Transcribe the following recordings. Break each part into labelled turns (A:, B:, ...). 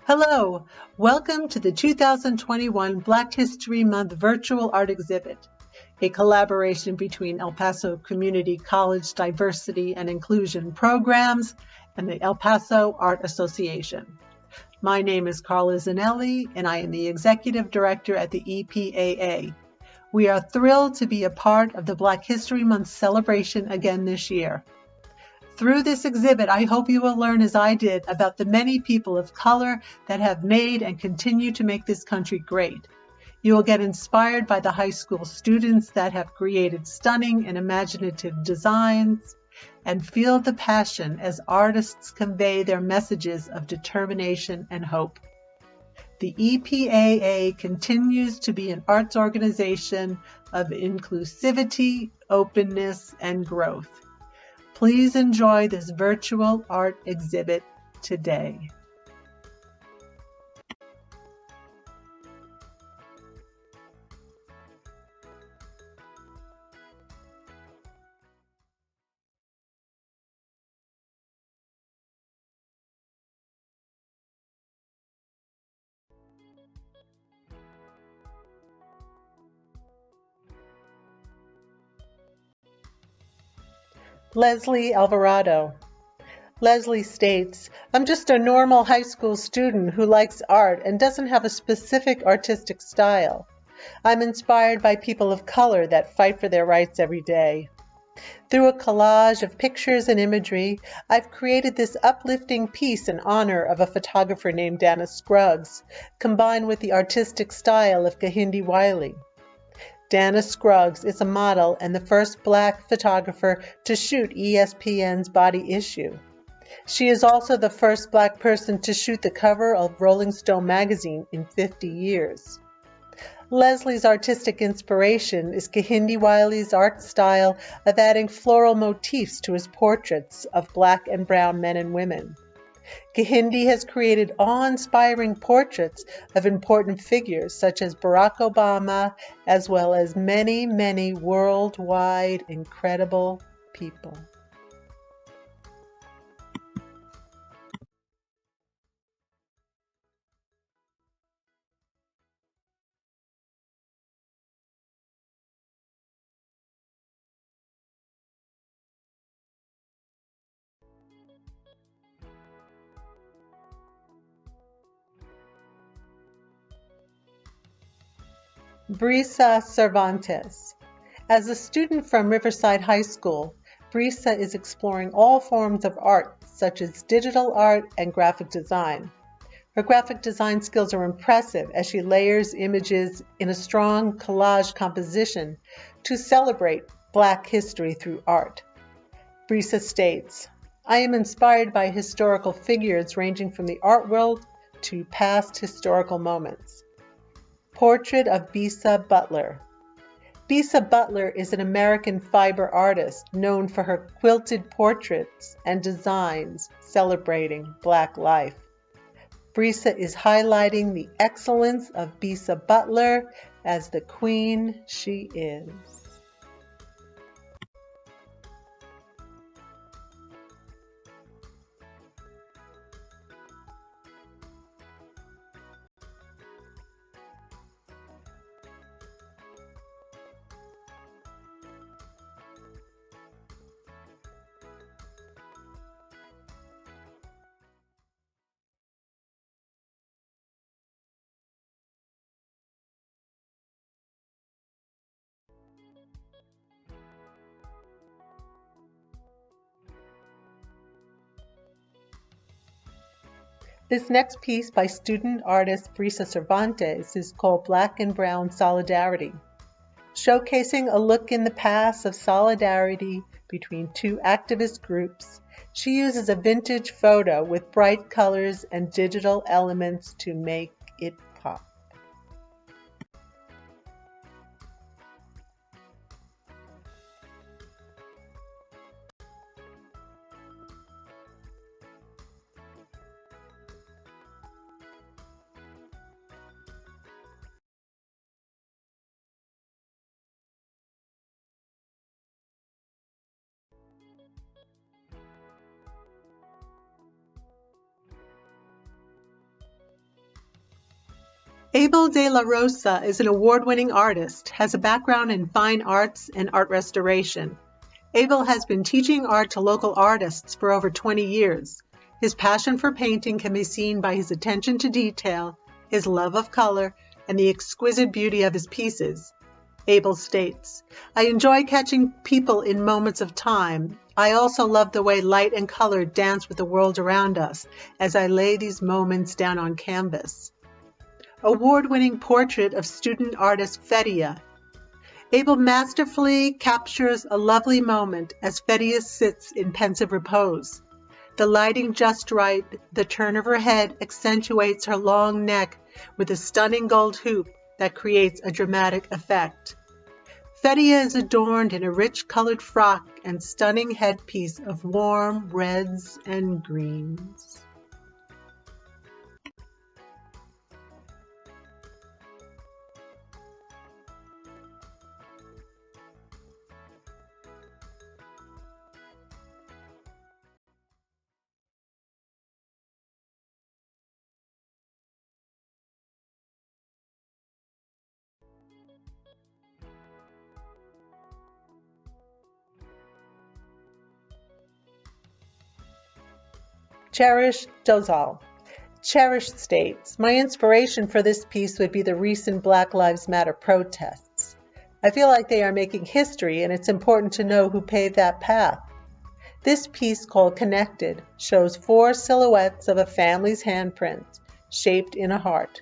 A: Hello, welcome to the 2021 Black History Month Virtual Art Exhibit, a collaboration between El Paso Community College Diversity and Inclusion Programs and the El Paso Art Association. My name is Carla Zanelli, and I am the Executive Director at the EPAA. We are thrilled to be a part of the Black History Month celebration again this year. Through this exhibit, I hope you will learn as I did about the many people of color that have made and continue to make this country great. You will get inspired by the high school students that have created stunning and imaginative designs and feel the passion as artists convey their messages of determination and hope. The EPAA continues to be an arts organization of inclusivity, openness, and growth. Please enjoy this virtual art exhibit today. Leslie Alvarado. Leslie states, "I'm just a normal high school student who likes art and doesn't have a specific artistic style. I'm inspired by people of color that fight for their rights every day. Through a collage of pictures and imagery, I've created this uplifting piece in honor of a photographer named Dana Scruggs, combined with the artistic style of Kehinde Wiley. Dana Scruggs is a model and the first Black photographer to shoot ESPN's Body Issue. She is also the first Black person to shoot the cover of Rolling Stone magazine in 50 years. Leslie's artistic inspiration is Kehinde Wiley's art style of adding floral motifs to his portraits of Black and brown men and women. Kehinde has created awe-inspiring portraits of important figures such as Barack Obama, as well as many, many worldwide incredible people." Brisa Cervantes. As a student from Riverside High School, Brisa is exploring all forms of art, such as digital art and graphic design. Her graphic design skills are impressive as she layers images in a strong collage composition to celebrate Black history through art. Brisa states, "I am inspired by historical figures ranging from the art world to past historical moments." Portrait of Bisa Butler. Bisa Butler is an American fiber artist known for her quilted portraits and designs celebrating Black life. Brisa is highlighting the excellence of Bisa Butler as the queen she is. This next piece by student artist Brisa Cervantes is called Black and Brown Solidarity, showcasing a look in the past of solidarity between two activist groups. She uses a vintage photo with bright colors and digital elements to make it pop. Abel De La Rosa is an award-winning artist, has a background in fine arts and art restoration. Abel has been teaching art to local artists for over 20 years. His passion for painting can be seen by his attention to detail, his love of color, and the exquisite beauty of his pieces. Abel states, "I enjoy catching people in moments of time. I also love the way light and color dance with the world around us as I lay these moments down on canvas." Award-winning portrait of student artist Fedia. Abel masterfully captures a lovely moment as Fedia sits in pensive repose. The lighting just right, the turn of her head accentuates her long neck with a stunning gold hoop that creates a dramatic effect. Fedia is adorned in a rich colored frock and stunning headpiece of warm reds and greens. Cherish Dozol. Cherish states, "My inspiration for this piece would be the recent Black Lives Matter protests. I feel like they are making history and it's important to know who paved that path. This piece, called Connected, shows 4 silhouettes of a family's handprint shaped in a heart.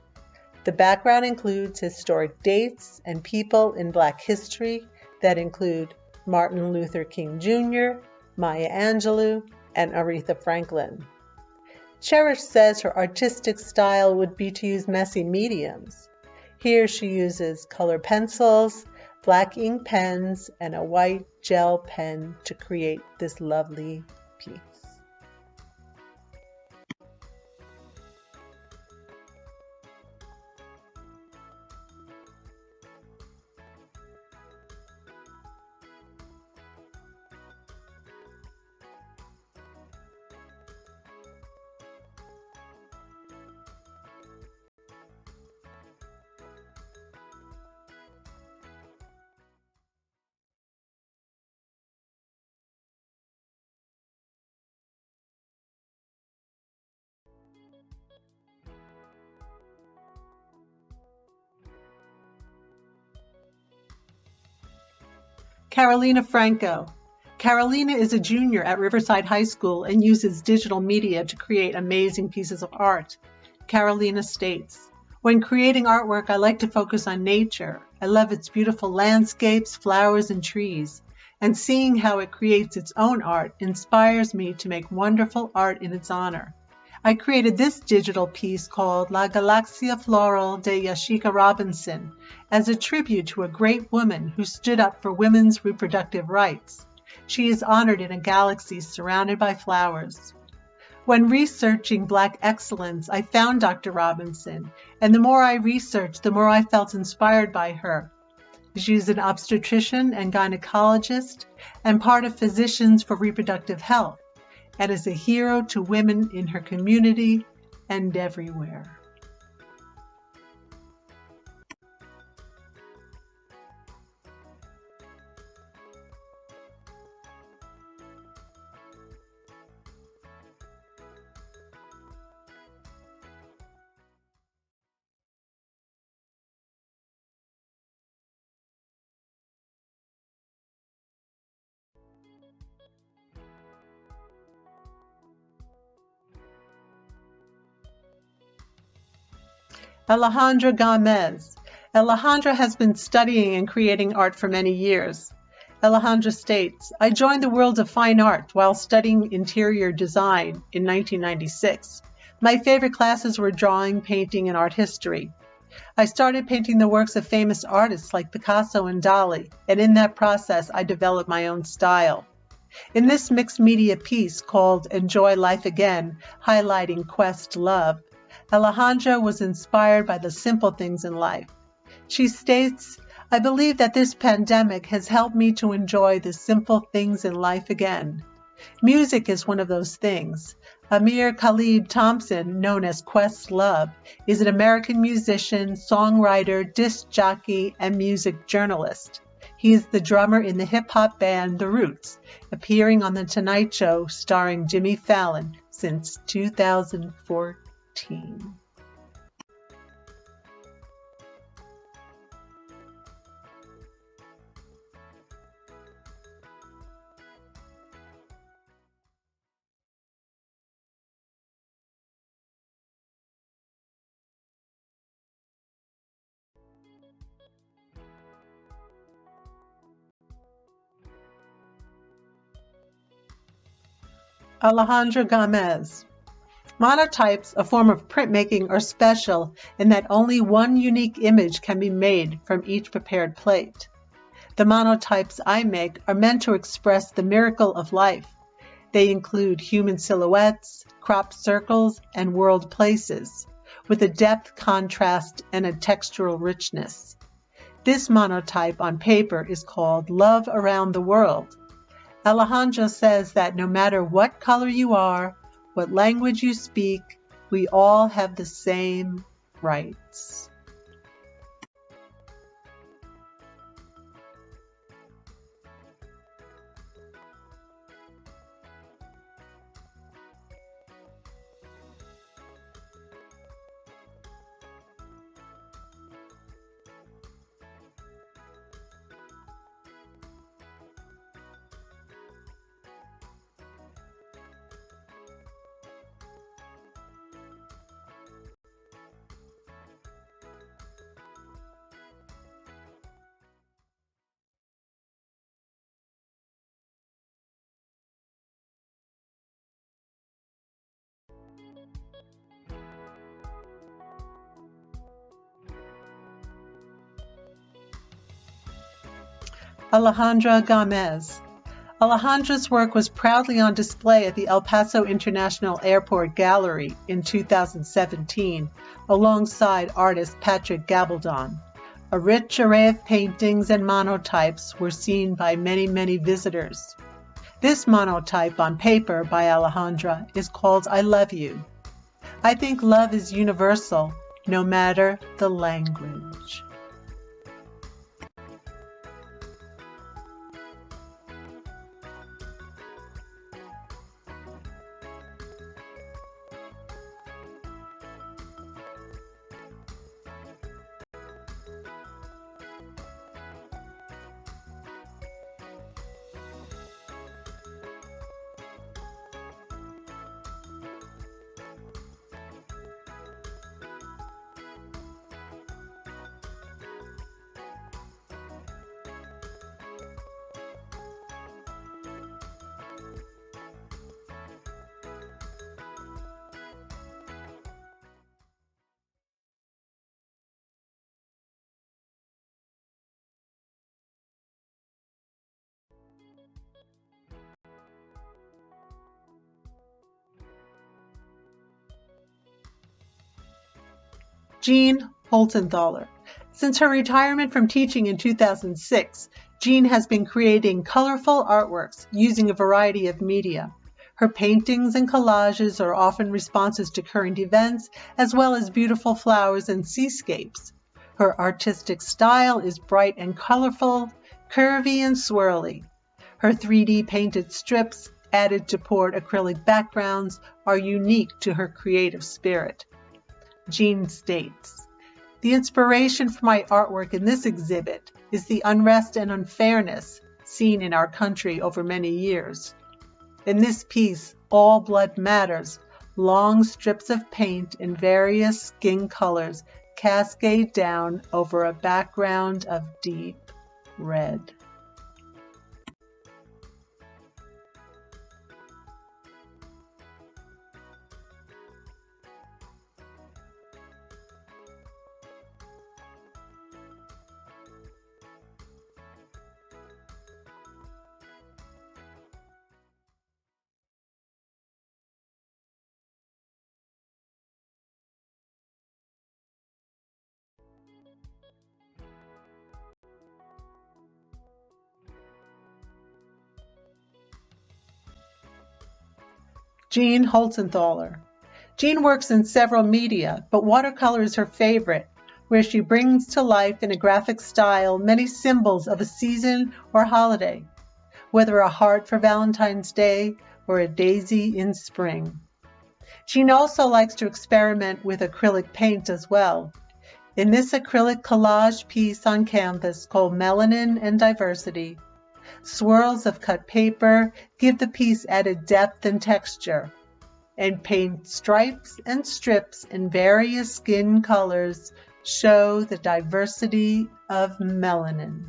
A: The background includes historic dates and people in Black history that include Martin Luther King Jr., Maya Angelou, and Aretha Franklin." Cherish says her artistic style would be to use messy mediums. Here she uses color pencils, black ink pens, and a white gel pen to create this lovely piece. Carolina Franco. Carolina is a junior at Riverside High School and uses digital media to create amazing pieces of art. Carolina states, "When creating artwork, I like to focus on nature. I love its beautiful landscapes, flowers, and trees. And seeing how it creates its own art inspires me to make wonderful art in its honor. I created this digital piece called La Galaxia Floral de Yashika Robinson as a tribute to a great woman who stood up for women's reproductive rights. She is honored in a galaxy surrounded by flowers." When researching Black excellence, I found Dr. Robinson, and the more I researched, the more I felt inspired by her. She's an obstetrician and gynecologist and part of Physicians for Reproductive Health, and is a hero to women in her community and everywhere. Alejandra Gomez. Alejandra has been studying and creating art for many years. Alejandra states, "I joined the world of fine art while studying interior design in 1996. My favorite classes were drawing, painting, and art history. I started painting the works of famous artists like Picasso and Dali, and in that process I developed my own style. In this mixed media piece called Enjoy Life Again, highlighting Quest Love, Alejandra was inspired by the simple things in life. She states, I believe that this pandemic has helped me to enjoy the simple things in life again. Music is one of those things. Amir Khalid Thompson, known as Questlove, is an American musician, songwriter, disc jockey, and music journalist. He is the drummer in the hip-hop band The Roots, appearing on The Tonight Show starring Jimmy Fallon since 2014. Alejandra Gomez. Monotypes, a form of printmaking, are special in that only one unique image can be made from each prepared plate. The monotypes I make are meant to express the miracle of life. They include human silhouettes, cropped circles, and world places, with a depth, contrast, and a textural richness. This monotype on paper is called Love Around the World. Alejandro says that no matter what color you are, what language you speak, we all have the same rights. Alejandra Gomez. Alejandra's work was proudly on display at the El Paso International Airport Gallery in 2017, alongside artist Patrick Gabaldon. A rich array of paintings and monotypes were seen by many visitors. This monotype on paper by Alejandra is called I Love You. I think love is universal, no matter the language. Jean Holtenthaler. Since her retirement from teaching in 2006, Jean has been creating colorful artworks using a variety of media. Her paintings and collages are often responses to current events, as well as beautiful flowers and seascapes. Her artistic style is bright and colorful, curvy and swirly. Her 3D painted strips, added to poured acrylic backgrounds, are unique to her creative spirit. Jean states, "The inspiration for my artwork in this exhibit is the unrest and unfairness seen in our country over many years. In this piece, All Blood Matters, long strips of paint in various skin colors cascade down over a background of deep red." Jean Holtenthaler. Jean works in several media, but watercolor is her favorite, where she brings to life in a graphic style many symbols of a season or holiday, whether a heart for Valentine's Day or a daisy in spring. Jean also likes to experiment with acrylic paint as well. In this acrylic collage piece on canvas called Melanin and Diversity, swirls of cut paper give the piece added depth and texture, and paint stripes and strips in various skin colors show the diversity of melanin.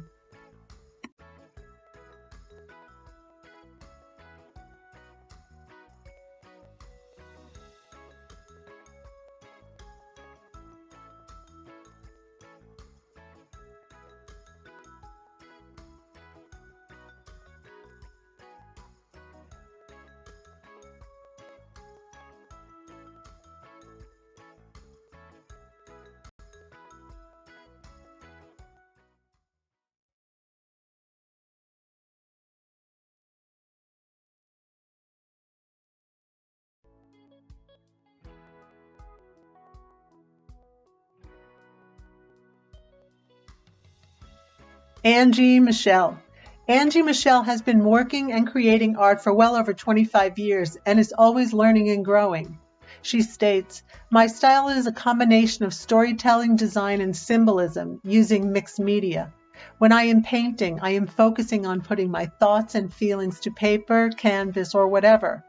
A: Angie Michelle. Angie Michelle has been working and creating art for well over 25 years and is always learning and growing. She states, "My style is a combination of storytelling, design, and symbolism using mixed media. When I am painting, I am focusing on putting my thoughts and feelings to paper, canvas, or whatever.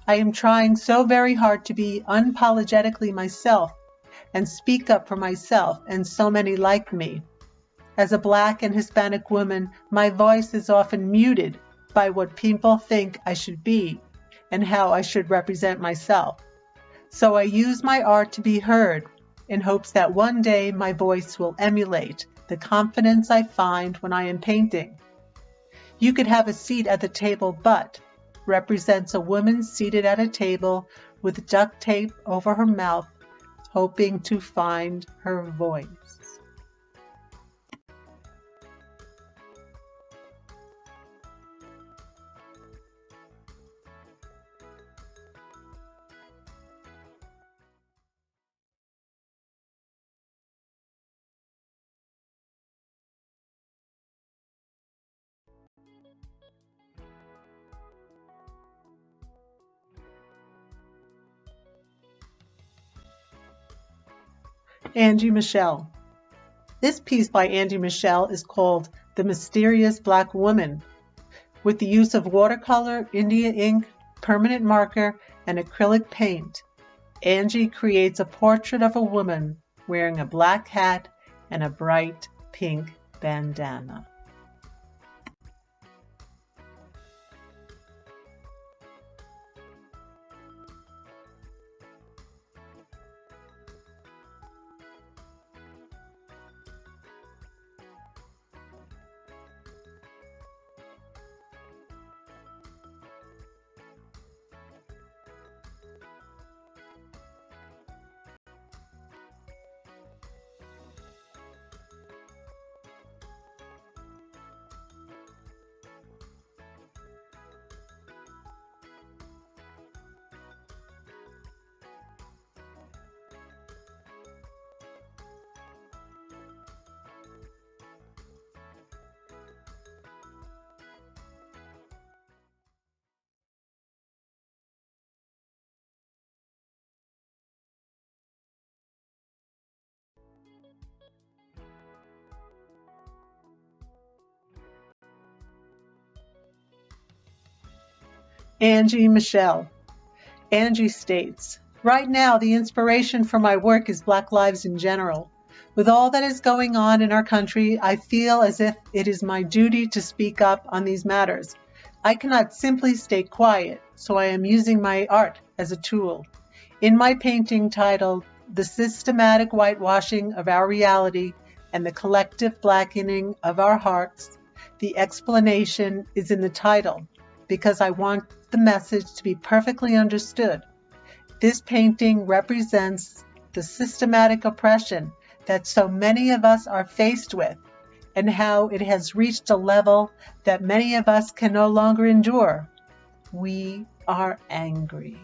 A: I am trying so very hard to be unapologetically myself and speak up for myself and so many like me. As a Black and Hispanic woman, my voice is often muted by what people think I should be and how I should represent myself. So I use my art to be heard in hopes that one day my voice will emulate the confidence I find when I am painting. You could have a seat at the table, but represents a woman seated at a table with duct tape over her mouth, hoping to find her voice." Angie Michelle. This piece by Angie Michelle is called The Mysterious Black Woman. With the use of watercolor, India ink, permanent marker, and acrylic paint, Angie creates a portrait of a woman wearing a black hat and a bright pink bandana. Angie Michelle. Angie states, "Right now, the inspiration for my work is Black lives in general. With all that is going on in our country, I feel as if it is my duty to speak up on these matters. I cannot simply stay quiet, so I am using my art as a tool. In my painting titled, The Systematic Whitewashing of Our Reality and the Collective Blackening of Our Hearts, the explanation is in the title, because I want the message to be perfectly understood. This painting represents the systematic oppression that so many of us are faced with, and how it has reached a level that many of us can no longer endure. We are angry."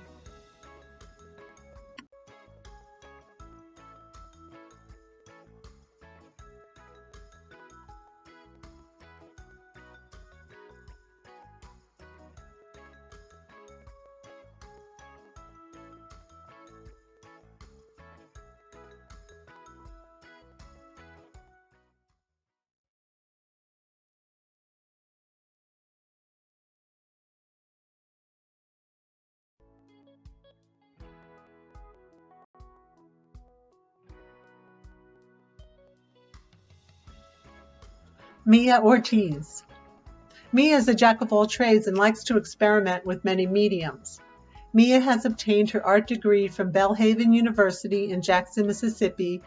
A: Mia Ortiz. Mia is a jack of all trades and likes to experiment with many mediums. Mia has obtained her art degree from Belhaven University in Jackson, Mississippi,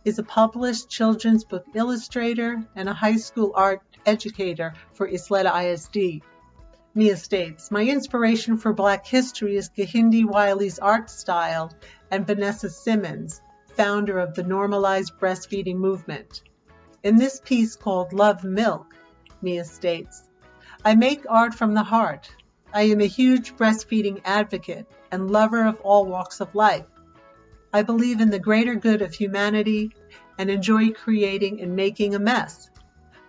A: is a published children's book illustrator, and a high school art educator for Isleta ISD. Mia states, "My inspiration for Black history is Kehinde Wiley's art style and Vanessa Simmons, founder of the normalized breastfeeding movement." In this piece called Love Milk, Mia states, "I make art from the heart. I am a huge breastfeeding advocate and lover of all walks of life. I believe in the greater good of humanity and enjoy creating and making a mess.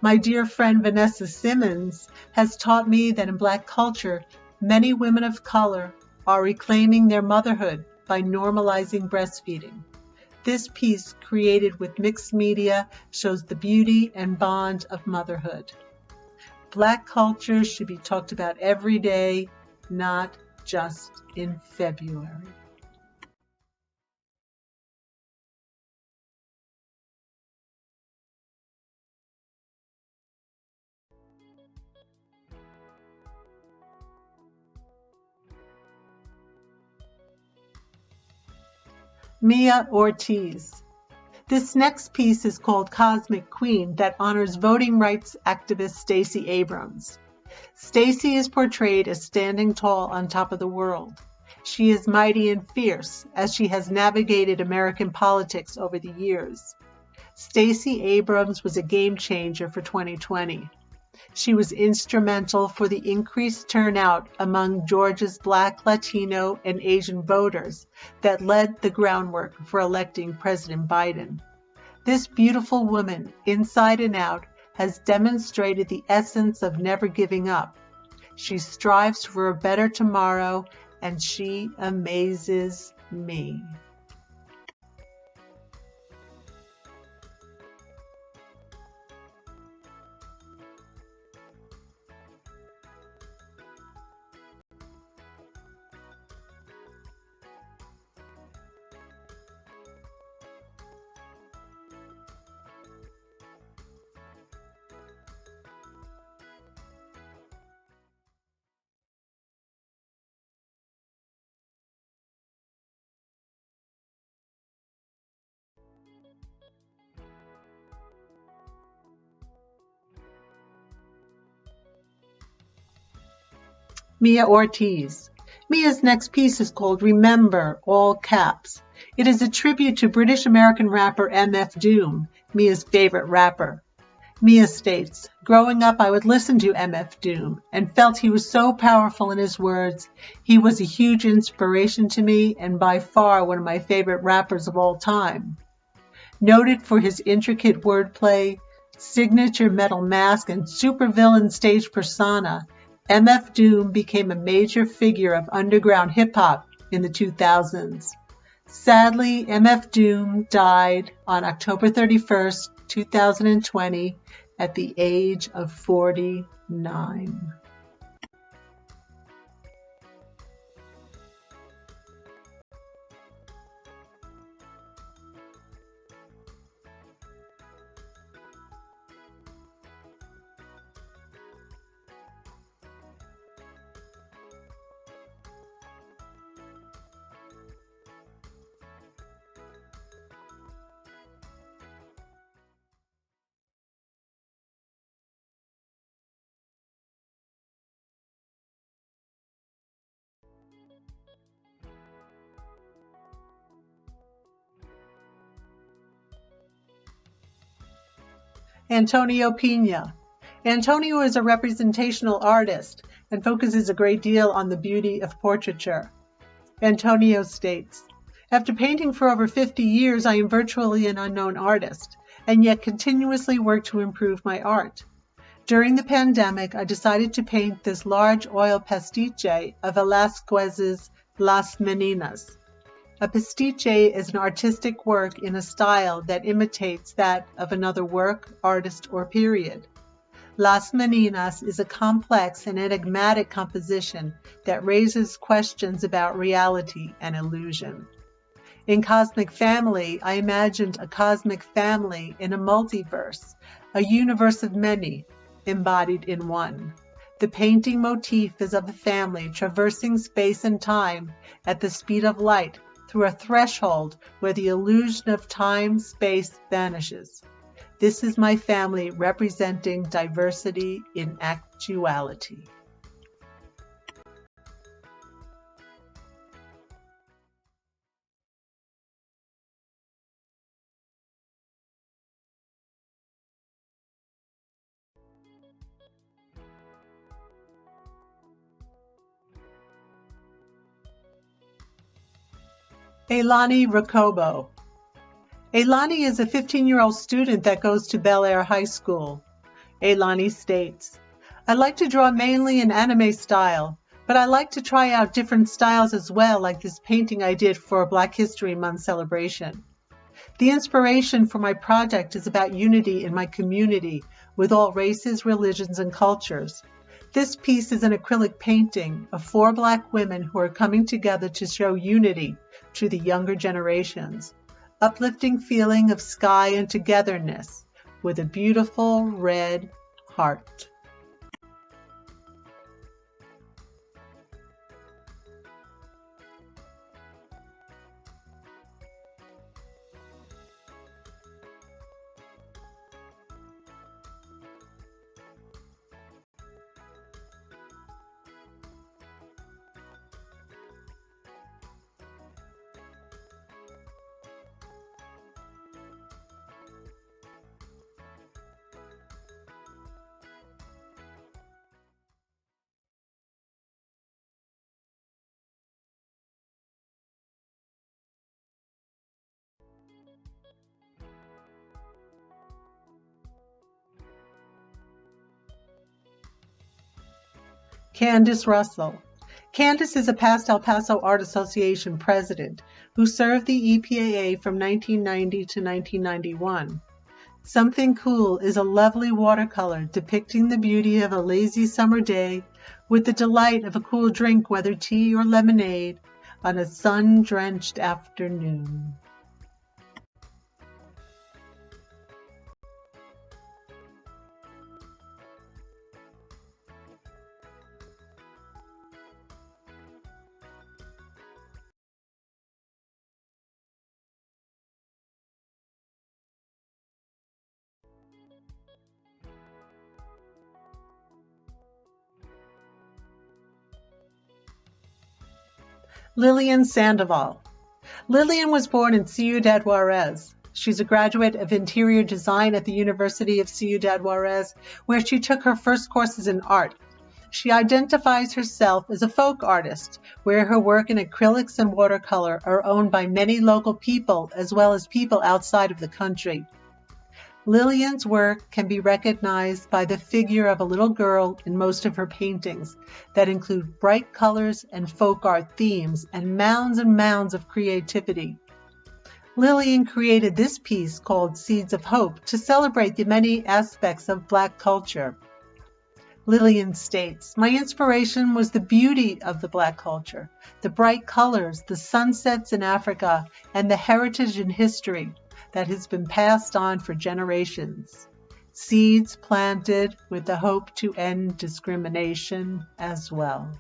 A: My dear friend Vanessa Simmons has taught me that in Black culture, many women of color are reclaiming their motherhood by normalizing breastfeeding. This piece, created with mixed media, shows the beauty and bond of motherhood. Black culture should be talked about every day, not just in February." Mia Ortiz. This next piece is called Cosmic Queen, that honors voting rights activist Stacey Abrams. Stacey is portrayed as standing tall on top of the world. She is mighty and fierce as she has navigated American politics over the years. Stacey Abrams was a game changer for 2020. She was instrumental for the increased turnout among Georgia's Black, Latino, and Asian voters that led the groundwork for electing President Biden. This beautiful woman, inside and out, has demonstrated the essence of never giving up. She strives for a better tomorrow, and she amazes me. Mia Ortiz. Mia's next piece is called Remember, all caps. It is a tribute to British American rapper MF Doom, Mia's favorite rapper. Mia states, "Growing up, I would listen to MF Doom and felt he was so powerful in his words. He was a huge inspiration to me and by far one of my favorite rappers of all time. Noted for his intricate wordplay, signature metal mask, and supervillain stage persona, MF Doom became a major figure of underground hip-hop in the 2000s. Sadly, MF Doom died on October 31st, 2020, at the age of 49. Antonio Pina. Antonio is a representational artist and focuses a great deal on the beauty of portraiture. Antonio states, "After painting for over 50 years, I am virtually an unknown artist, and yet continuously work to improve my art. During the pandemic, I decided to paint this large oil pastiche of Velázquez's Las Meninas. A pastiche is an artistic work in a style that imitates that of another work, artist, or period. Las Meninas is a complex and enigmatic composition that raises questions about reality and illusion. In Cosmic Family, I imagined a cosmic family in a multiverse, a universe of many, embodied in one. The painting motif is of a family traversing space and time at the speed of light through a threshold where the illusion of time-space vanishes. This is my family representing diversity in actuality. AILANI Roccobo. AILANI is a 15-year-old student that goes to Bel Air High School. AILANI states, I like to draw mainly in anime style, but I like to try out different styles as well, like this painting I did for Black History Month celebration. The inspiration for my project is about unity in my community with all races, religions, and cultures. This piece is an acrylic painting of 4 Black women who are coming together to show unity to the younger generations. Uplifting feeling of sky and togetherness with a beautiful red heart. Candace Russell. Candace is a past El Paso Art Association president who served the EPAA from 1990 to 1991. Something Cool is a lovely watercolor depicting the beauty of a lazy summer day with the delight of a cool drink, whether tea or lemonade, on a sun-drenched afternoon. Gillian Sandoval. Gillian was born in Ciudad Juarez. She's a graduate of interior design at the University of Ciudad Juarez, where she took her first courses in art. She identifies herself as a folk artist, where her work in acrylics and watercolor are owned by many local people as well as people outside of the country. Gillian's work can be recognized by the figure of a little girl in most of her paintings that include bright colors and folk art themes and mounds of creativity. Gillian created this piece called Seeds of Hope to celebrate the many aspects of Black culture. Gillian states, my inspiration was the beauty of the Black culture, the bright colors, the sunsets in Africa, and the heritage and history that has been passed on for generations. Seeds planted with the hope to end discrimination as well.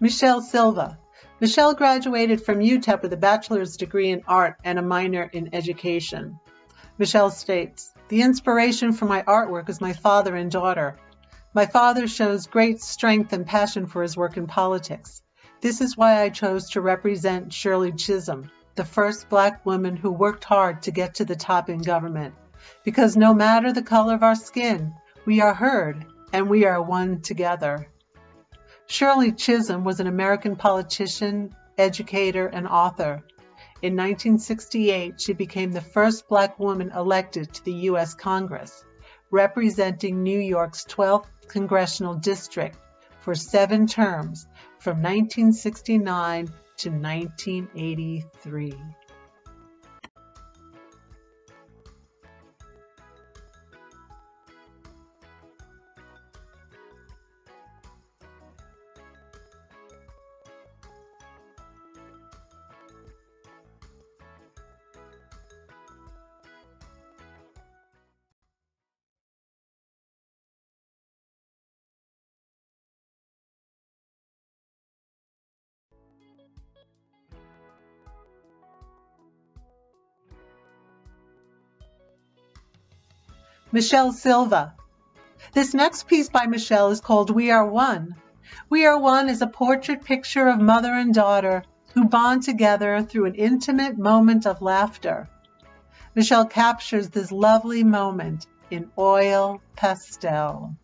A: Michelle Silva. Michelle graduated from UTEP with a bachelor's degree in art and a minor in education. Michelle states, the inspiration for my artwork is my father and daughter. My father shows great strength and passion for his work in politics. This is why I chose to represent Shirley Chisholm, the first Black woman who worked hard to get to the top in government. Because no matter the color of our skin, we are heard and we are one together. Shirley Chisholm was an American politician, educator, and author. In 1968, she became the first Black woman elected to the U.S. Congress, representing New York's 12th Congressional District for 7 terms from 1969 to 1983. Michelle Silva. This next piece by Michelle is called We Are One. We Are One is a portrait picture of mother and daughter who bond together through an intimate moment of laughter. Michelle captures this lovely moment in oil pastel.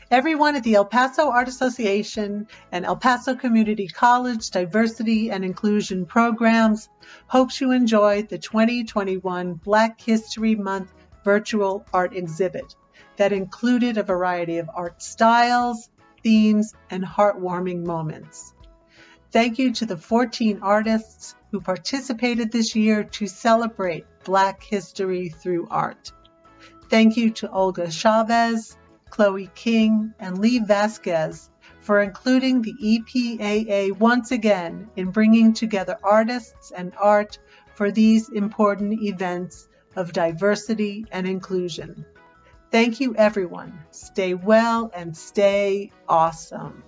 A: Everyone at the El Paso Art Association and El Paso Community College Diversity and Inclusion Programs hopes you enjoyed the 2021 Black History Month virtual art exhibit that included a variety of art styles, themes, and heartwarming moments. Thank you to the 14 artists who participated this year to celebrate Black history through art. Thank you to Olga Chavez, Chloe King, and Lee Vasquez for including the EPAA once again in bringing together artists and art for these important events of diversity and inclusion. Thank you, everyone. Stay well and stay awesome.